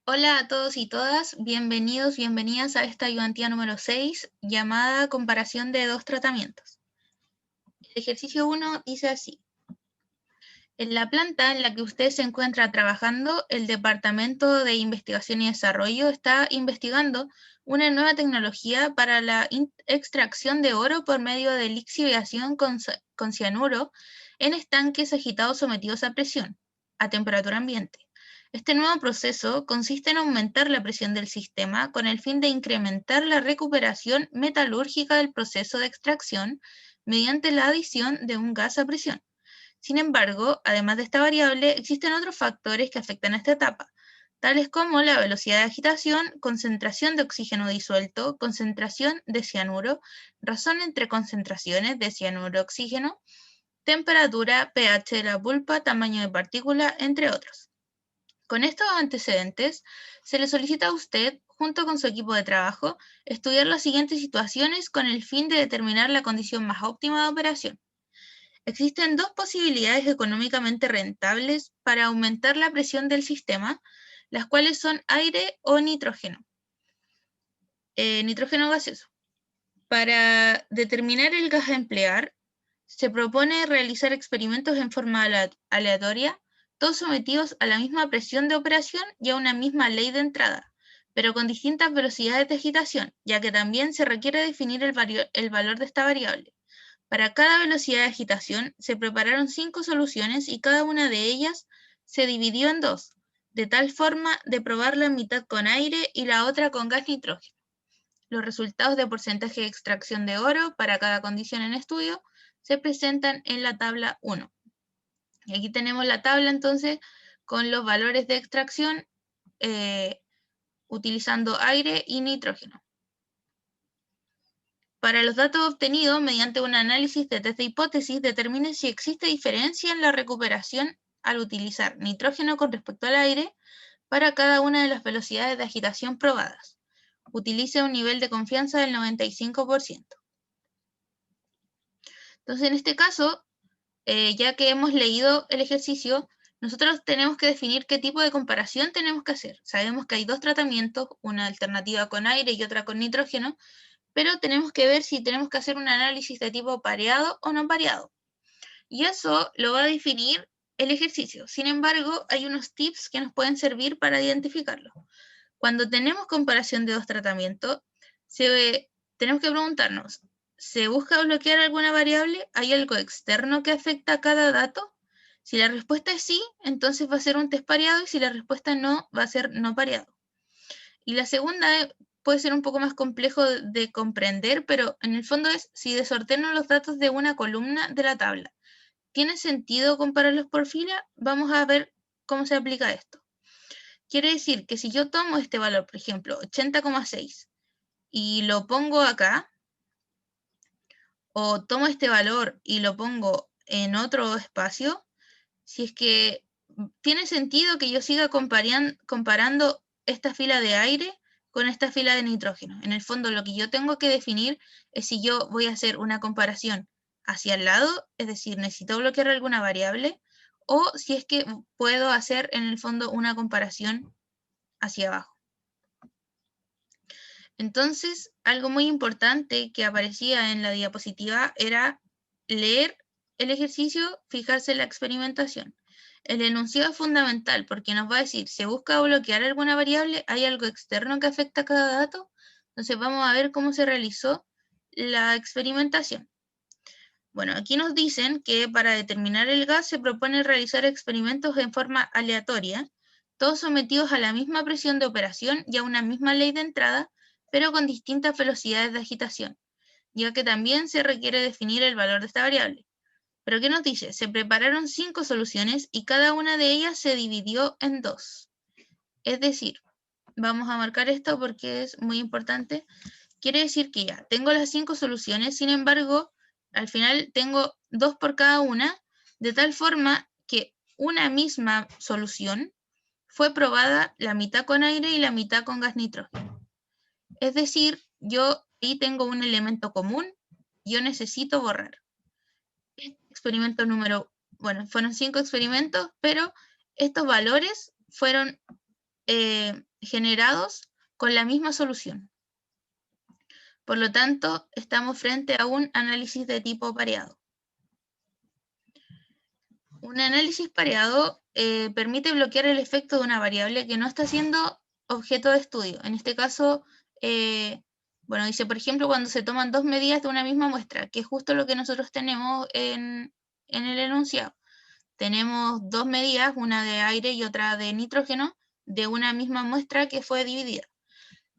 Hola a todos y todas, bienvenidos, bienvenidas a esta ayudantía número 6, llamada comparación de dos tratamientos. El ejercicio 1 dice así. En la planta en la que usted se encuentra trabajando, el Departamento de Investigación y Desarrollo está investigando una nueva tecnología para la extracción de oro por medio de lixiviación con cianuro en estanques agitados sometidos a presión, a temperatura ambiente. Este nuevo proceso consiste en aumentar la presión del sistema con el fin de incrementar la recuperación metalúrgica del proceso de extracción mediante la adición de un gas a presión. Sin embargo, además de esta variable, existen otros factores que afectan esta etapa, tales como la velocidad de agitación, concentración de oxígeno disuelto, concentración de cianuro, razón entre concentraciones de cianuro-oxígeno, temperatura, pH de la pulpa, tamaño de partícula, entre otros. Con estos antecedentes, se le solicita a usted, junto con su equipo de trabajo, estudiar las siguientes situaciones con el fin de determinar la condición más óptima de operación. Existen dos posibilidades económicamente rentables para aumentar la presión del sistema, las cuales son aire o nitrógeno, nitrógeno gaseoso. Para determinar el gas a emplear, se propone realizar experimentos en forma aleatoria, todos sometidos a la misma presión de operación y a una misma ley de entrada, pero con distintas velocidades de agitación, ya que también se requiere definir el valor de esta variable. Para cada velocidad de agitación se prepararon 5 soluciones y cada una de ellas se dividió en dos, de tal forma de probar la mitad con aire y la otra con gas nitrógeno. Los resultados de porcentaje de extracción de oro para cada condición en estudio se presentan en la tabla 1. Y aquí tenemos la tabla entonces con los valores de extracción utilizando aire y nitrógeno. Para los datos obtenidos mediante un análisis de test de hipótesis, determine si existe diferencia en la recuperación al utilizar nitrógeno con respecto al aire para cada una de las velocidades de agitación probadas. Utilice un nivel de confianza del 95%. Entonces, en este caso, ya que hemos leído el ejercicio, nosotros tenemos que definir qué tipo de comparación tenemos que hacer. Sabemos que hay dos tratamientos, una alternativa con aire y otra con nitrógeno, pero tenemos que ver si tenemos que hacer un análisis de tipo pareado o no pareado. Y eso lo va a definir el ejercicio. Sin embargo, hay unos tips que nos pueden servir para identificarlo. Cuando tenemos comparación de dos tratamientos, tenemos que preguntarnos, ¿se busca bloquear alguna variable? ¿Hay algo externo que afecta a cada dato? Si la respuesta es sí, entonces va a ser un test pareado y si la respuesta no, va a ser no pareado. Y la segunda puede ser un poco más complejo de comprender, pero en el fondo es si desordeno los datos de una columna de la tabla. ¿Tiene sentido compararlos por fila? Vamos a ver cómo se aplica esto. Quiere decir que si yo tomo este valor, por ejemplo, 80,6, y lo pongo acá, o tomo este valor y lo pongo en otro espacio, si es que tiene sentido que yo siga comparando esta fila de aire con esta fila de nitrógeno. En el fondo, lo que yo tengo que definir es si yo voy a hacer una comparación hacia el lado, es decir, necesito bloquear alguna variable, o si es que puedo hacer en el fondo una comparación hacia abajo. Entonces, algo muy importante que aparecía en la diapositiva era leer el ejercicio, fijarse en la experimentación. El enunciado es fundamental porque nos va a decir, ¿se busca bloquear alguna variable? ¿Hay algo externo que afecta a cada dato? Entonces vamos a ver cómo se realizó la experimentación. Bueno, aquí nos dicen que para determinar el gas se propone realizar experimentos en forma aleatoria, todos sometidos a la misma presión de operación y a una misma ley de entrada, pero con distintas velocidades de agitación, ya que también se requiere definir el valor de esta variable. Pero ¿qué nos dice? Se prepararon 5 soluciones y cada una de ellas se dividió en dos. Es decir, vamos a marcar esto porque es muy importante. Quiere decir que ya tengo las 5 soluciones, sin embargo, al final tengo 2 por cada una, de tal forma que una misma solución fue probada la mitad con aire y la mitad con gas nitrógeno. Es decir, yo ahí tengo un elemento común, yo necesito borrar. Experimento número, bueno, fueron 5 experimentos, pero estos valores fueron generados con la misma solución. Por lo tanto, estamos frente a un análisis de tipo pareado. Un análisis pareado permite bloquear el efecto de una variable que no está siendo objeto de estudio. En este caso, bueno, dice, por ejemplo, cuando se toman dos medidas de una misma muestra, que es justo lo que nosotros tenemos en el enunciado. Tenemos dos medidas, una de aire y otra de nitrógeno, de una misma muestra que fue dividida.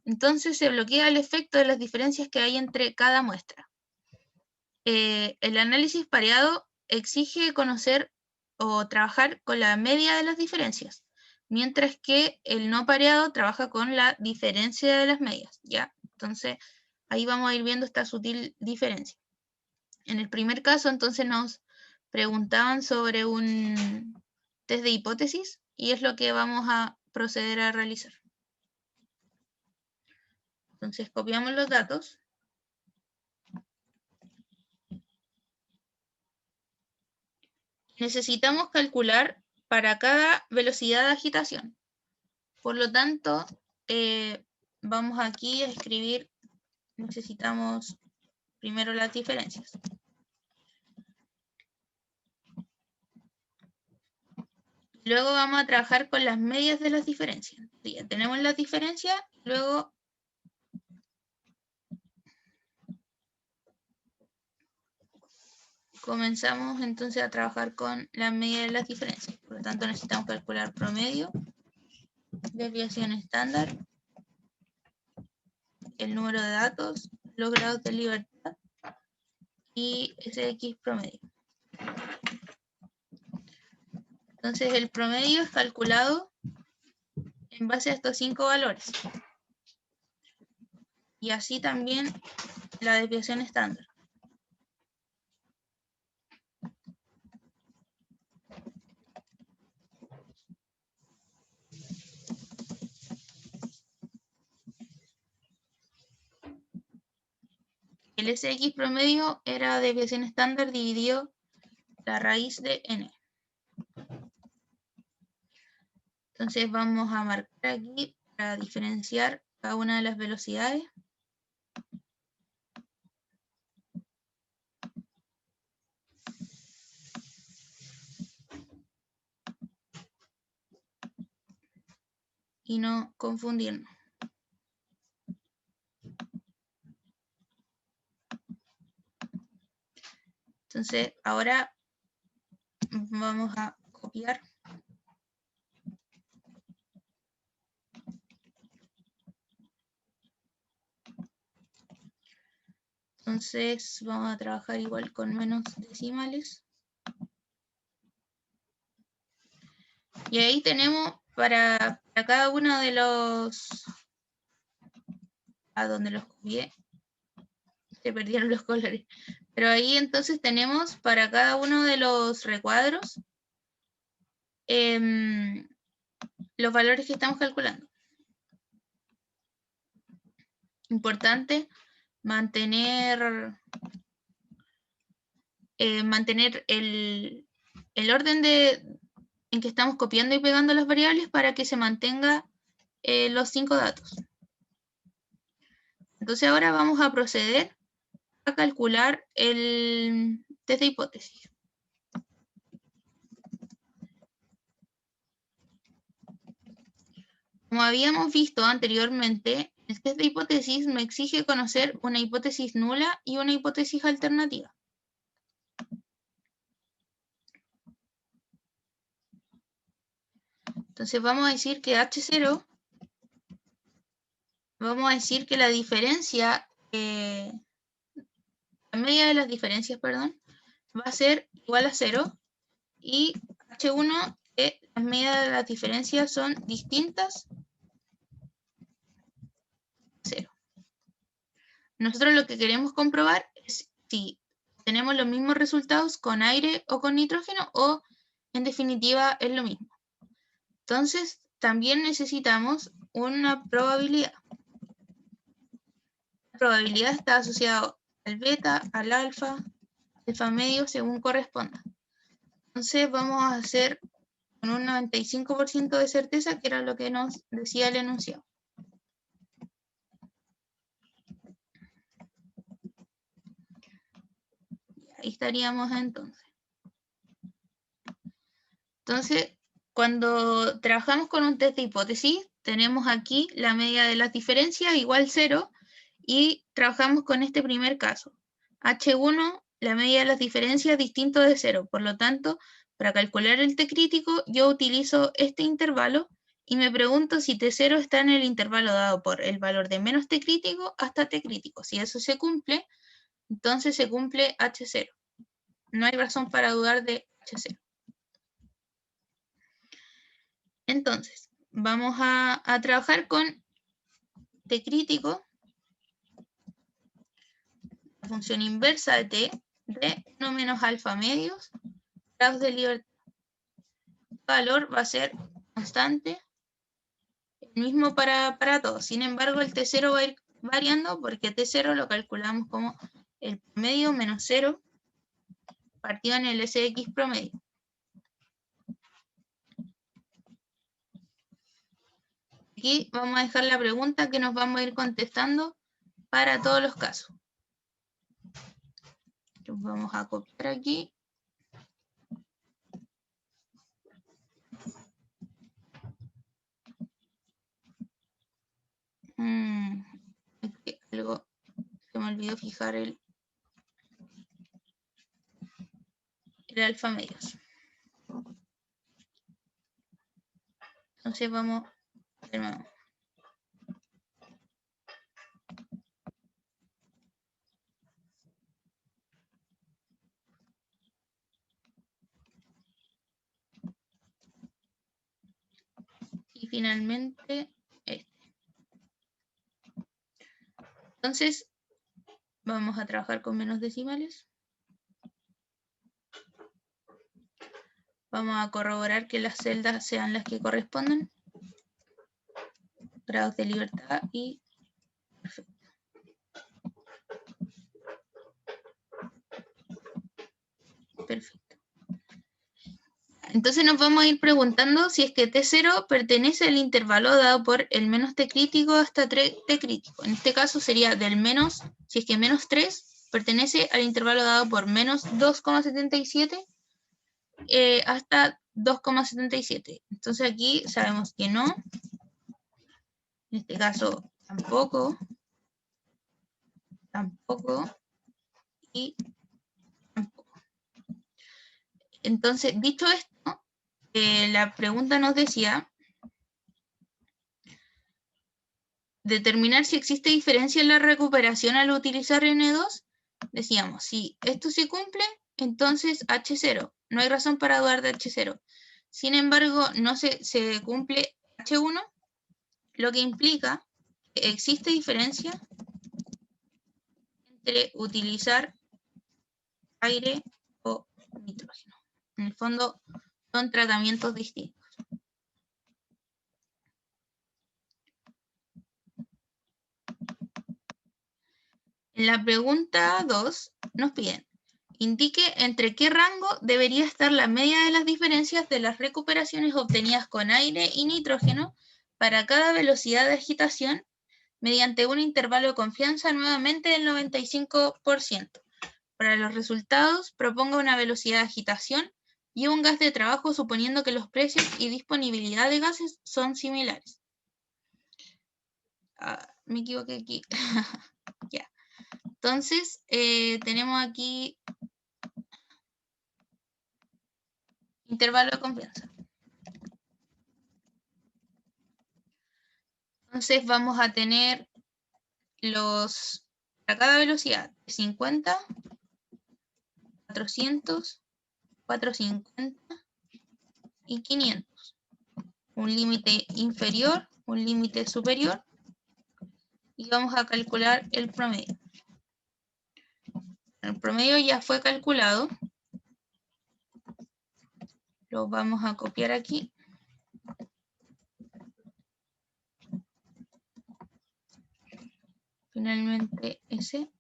Entonces se bloquea el efecto de las diferencias que hay entre cada muestra. El análisis pareado exige conocer o trabajar con la media de las diferencias, mientras que el no pareado trabaja con la diferencia de las medias, ¿ya? Entonces, ahí vamos a ir viendo esta sutil diferencia. En el primer caso, entonces, nos preguntaban sobre un test de hipótesis y es lo que vamos a proceder a realizar. Entonces, copiamos los datos. Necesitamos calcular para cada velocidad de agitación. Por lo tanto, vamos aquí a escribir, necesitamos primero las diferencias. Luego vamos a trabajar con las medias de las diferencias. Ya tenemos las diferencias, luego comenzamos entonces a trabajar con la media de las diferencias. Por lo tanto, necesitamos calcular promedio, desviación estándar, el número de datos, los grados de libertad y SX promedio. Entonces, el promedio es calculado en base a estos 5 valores. Y así también la desviación estándar. El SX promedio era desviación estándar dividido la raíz de n. Entonces vamos a marcar aquí para diferenciar cada una de las velocidades. Y no confundirnos. Entonces ahora vamos a copiar. Entonces vamos a trabajar igual con menos decimales. Y ahí tenemos para cada uno de los... a donde los copié. Se perdieron los colores. Pero ahí entonces tenemos para cada uno de los recuadros los valores que estamos calculando. Importante mantener el orden en que estamos copiando y pegando las variables para que se mantenga los 5 datos. Entonces ahora vamos a proceder a calcular el test de hipótesis. Como habíamos visto anteriormente, el test de hipótesis me exige conocer una hipótesis nula y una hipótesis alternativa. Entonces vamos a decir que H0, vamos a decir que la diferencia, la media de las diferencias, perdón, va a ser igual a 0 y H1, que las medias de las diferencias son distintas, 0. Nosotros lo que queremos comprobar es si tenemos los mismos resultados con aire o con nitrógeno o en definitiva es lo mismo. Entonces también necesitamos una probabilidad. La probabilidad está asociada al beta, al alfa medio según corresponda. Entonces vamos a hacer con un 95% de certeza, que era lo que nos decía el enunciado. Ahí estaríamos entonces. Entonces, cuando trabajamos con un test de hipótesis, tenemos aquí la media de las diferencias igual 0 y trabajamos con este primer caso. H1, la media de las diferencias distinto de 0. Por lo tanto, para calcular el T crítico, yo utilizo este intervalo y me pregunto si T0 está en el intervalo dado por el valor de menos T crítico hasta T crítico. Si eso se cumple, entonces se cumple H0. No hay razón para dudar de H0. Entonces, vamos a trabajar con T crítico, la función inversa de T, de 1 menos alfa medios, grados de libertad. El valor va a ser constante, el mismo para todos. Sin embargo, el T0 va a ir variando porque T0 lo calculamos como el promedio menos 0 partido en el SX promedio. Aquí vamos a dejar la pregunta que nos vamos a ir contestando para todos los casos. Los vamos a copiar aquí. Algo se me olvidó fijar el alfa medios. Entonces vamos de nuevo. Y finalmente este. Entonces vamos a trabajar con menos decimales. Vamos a corroborar que las celdas sean las que corresponden. Grados de libertad y perfecto. Perfecto. Entonces nos vamos a ir preguntando si es que T0 pertenece al intervalo dado por el menos T crítico hasta T crítico. En este caso sería del menos, si es que menos 3 pertenece al intervalo dado por menos 2,77 hasta 2,77. Entonces aquí sabemos que no. En este caso tampoco. Y tampoco. Entonces, dicho esto, la pregunta nos decía determinar si existe diferencia en la recuperación al utilizar N2. Decíamos, si esto se cumple, entonces H0. No hay razón para dudar de H0. Sin embargo, no se cumple H1, lo que implica que existe diferencia entre utilizar aire o nitrógeno. En el fondo, son tratamientos distintos. En la pregunta 2 nos piden, indique entre qué rango debería estar la media de las diferencias de las recuperaciones obtenidas con aire y nitrógeno para cada velocidad de agitación mediante un intervalo de confianza nuevamente del 95%. Para los resultados, proponga una velocidad de agitación y un gas de trabajo suponiendo que los precios y disponibilidad de gases son similares. Me equivoqué aquí. Ya. Entonces, tenemos aquí intervalo de confianza. Entonces vamos a tener para cada velocidad, 50, 400, 450 y 500. Un límite inferior, un límite superior. Y vamos a calcular el promedio. El promedio ya fue calculado. Lo vamos a copiar aquí. Finalmente ese.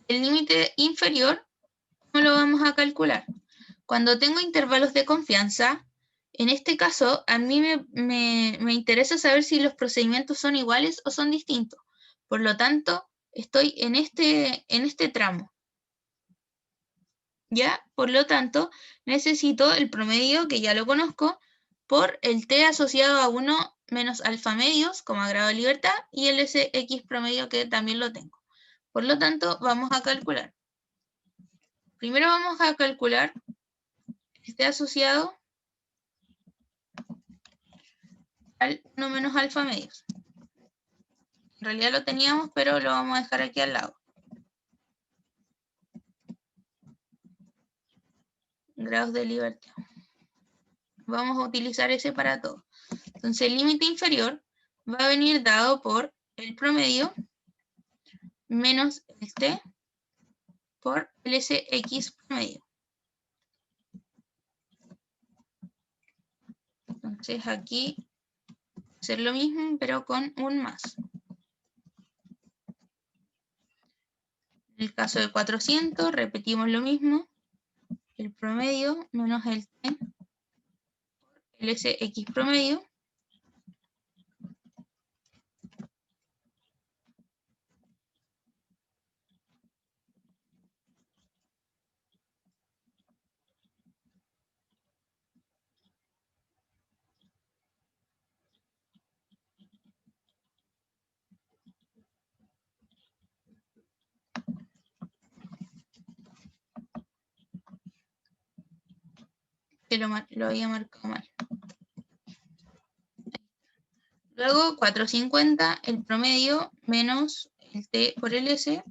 El límite inferior, ¿cómo lo vamos a calcular? Cuando tengo intervalos de confianza, En este caso, a mí me interesa saber si los procedimientos son iguales o son distintos. Por lo tanto, estoy en este tramo. ¿Ya? Por lo tanto, necesito el promedio, que ya lo conozco, por el t asociado a 1 menos alfa medios, como grado de libertad, y el sx promedio, que también lo tengo. Por lo tanto, vamos a calcular. Primero vamos a calcular el t asociado al 1 menos alfa medios. En realidad lo teníamos, pero lo vamos a dejar aquí al lado. Grados de libertad. Vamos a utilizar ese para todo. Entonces el límite inferior va a venir dado por el promedio menos el t por el sx promedio. Entonces aquí hacer lo mismo, pero con un más. En el caso de 400, repetimos lo mismo. El promedio menos el t por el sx promedio. Que lo había marcado mal. Luego 450, el promedio menos el t por el s.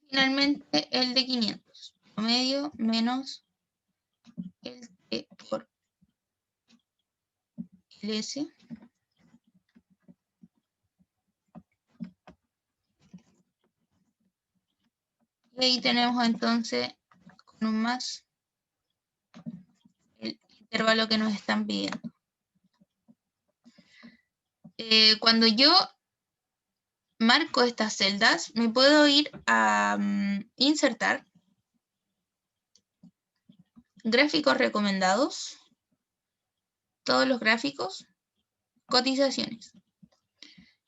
Finalmente el de 500, promedio menos el t por el s. Y ahí tenemos entonces con un más el intervalo que nos están pidiendo. Cuando yo marco estas celdas, me puedo ir a insertar gráficos recomendados, todos los gráficos, cotizaciones.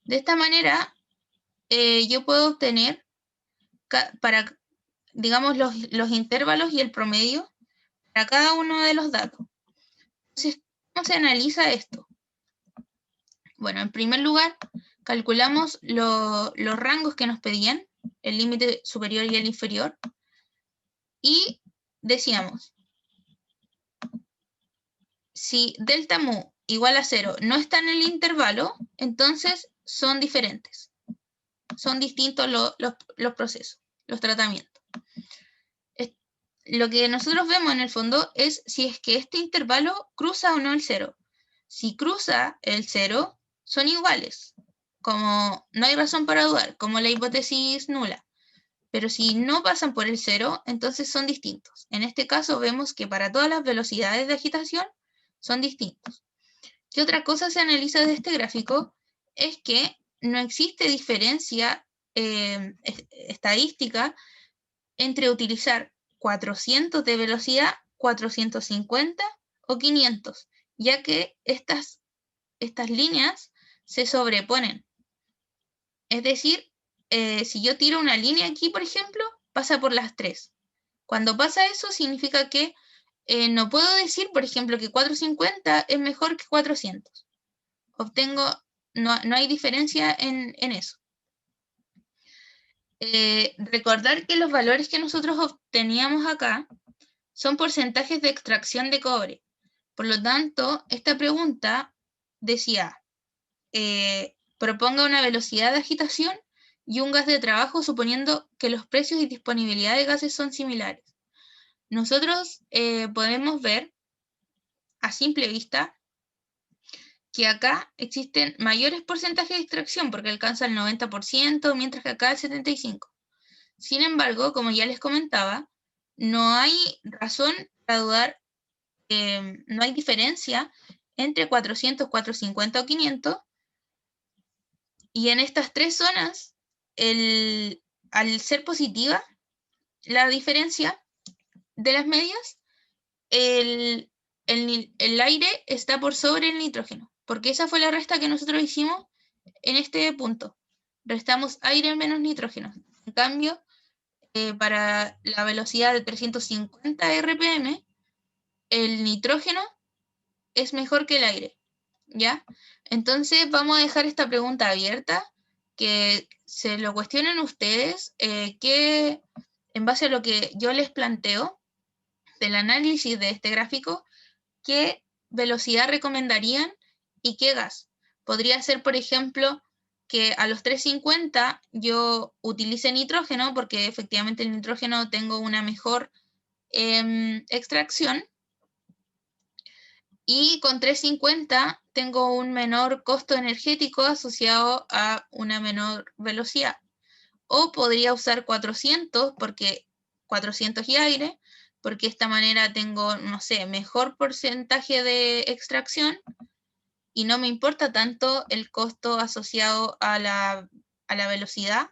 De esta manera, yo puedo obtener para, digamos, los intervalos y el promedio para cada uno de los datos. Entonces, ¿cómo se analiza esto? Bueno, en primer lugar, calculamos los rangos que nos pedían, el límite superior y el inferior, y decíamos, si delta mu igual a 0 no está en el intervalo, entonces son diferentes. Son distintos los procesos, los tratamientos. Lo que nosotros vemos en el fondo es si es que este intervalo cruza o no el 0. Si cruza el 0, son iguales, como no hay razón para dudar, como la hipótesis nula. Pero si no pasan por el 0, entonces son distintos. En este caso vemos que para todas las velocidades de agitación son distintos. ¿Qué otra cosa se analiza de este gráfico? Es que no existe diferencia estadística entre utilizar 400 de velocidad, 450 o 500, ya que estas líneas se sobreponen. Es decir, si yo tiro una línea aquí, por ejemplo, pasa por las 3. Cuando pasa eso, significa que no puedo decir, por ejemplo, que 450 es mejor que 400. No hay diferencia en eso. Recordar que los valores que nosotros obteníamos acá son porcentajes de extracción de cobre. Por lo tanto, esta pregunta decía, proponga una velocidad de agitación y un gas de trabajo suponiendo que los precios y disponibilidad de gases son similares. Nosotros podemos ver a simple vista que acá existen mayores porcentajes de extracción porque alcanza el 90%, mientras que acá el 75%. Sin embargo, como ya les comentaba, no hay razón para dudar, no hay diferencia entre 400, 450 o 500. Y en estas tres zonas, al ser positiva la diferencia de las medias, el aire está por sobre el nitrógeno, porque esa fue la resta que nosotros hicimos en este punto. Restamos aire menos nitrógeno. En cambio, para la velocidad de 350 RPM, el nitrógeno es mejor que el aire, ¿ya? Entonces vamos a dejar esta pregunta abierta, que se lo cuestionen ustedes, que en base a lo que yo les planteo del análisis de este gráfico, qué velocidad recomendarían y qué gas. Podría ser, por ejemplo, que a los 350 yo utilice nitrógeno, porque efectivamente el nitrógeno tengo una mejor extracción, y con 350 tengo un menor costo energético asociado a una menor velocidad. O podría usar 400, porque 400 y aire, porque de esta manera tengo, no sé, mejor porcentaje de extracción y no me importa tanto el costo asociado a la velocidad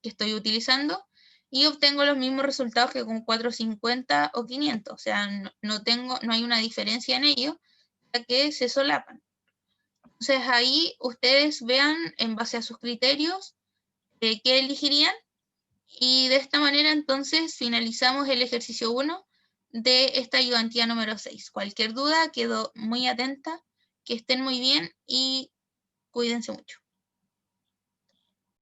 que estoy utilizando, y obtengo los mismos resultados que con 450 o 500. O sea, no hay una diferencia en ello, ya que se solapan. Entonces ahí ustedes vean en base a sus criterios qué elegirían, y de esta manera entonces finalizamos el ejercicio 1 de esta ayudantía número 6. Cualquier duda, quedo muy atenta, que estén muy bien y cuídense mucho.